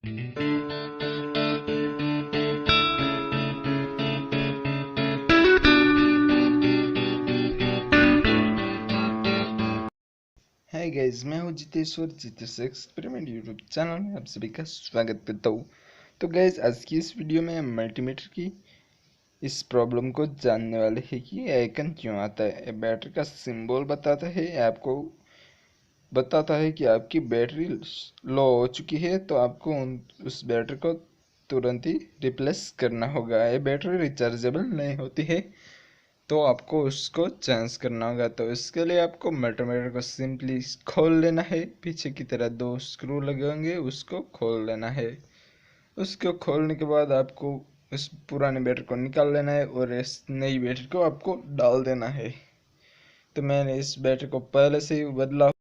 Hi guys, मैं हूं जितेश्वर से एक्सपेरिमेंट यूट्यूब चैनल में आप सभी का स्वागत करता हूं। तो गाइस, आज की इस वीडियो में हम मल्टीमीटर की इस प्रॉब्लम को जानने वाले हैं कि आइकन क्यों आता है। बैटरी का सिंबल बताता है, आपको बताता है कि आपकी बैटरी लो हो चुकी है, तो आपको उस बैटरी को तुरंत ही रिप्लेस करना होगा। ये बैटरी रिचार्जेबल नहीं होती है, तो आपको उसको चेंज करना होगा। तो इसके लिए आपको मल्टीमीटर को सिंपली खोल लेना है। पीछे की तरह दो स्क्रू लगे होंगे, उसको खोल लेना है। उसको खोलने के बाद आपको इस पुराने बैटरी को निकाल लेना है और इस नई बैटरी को आपको डाल देना है। तो मैंने इस बैटरी को पहले से ही बदला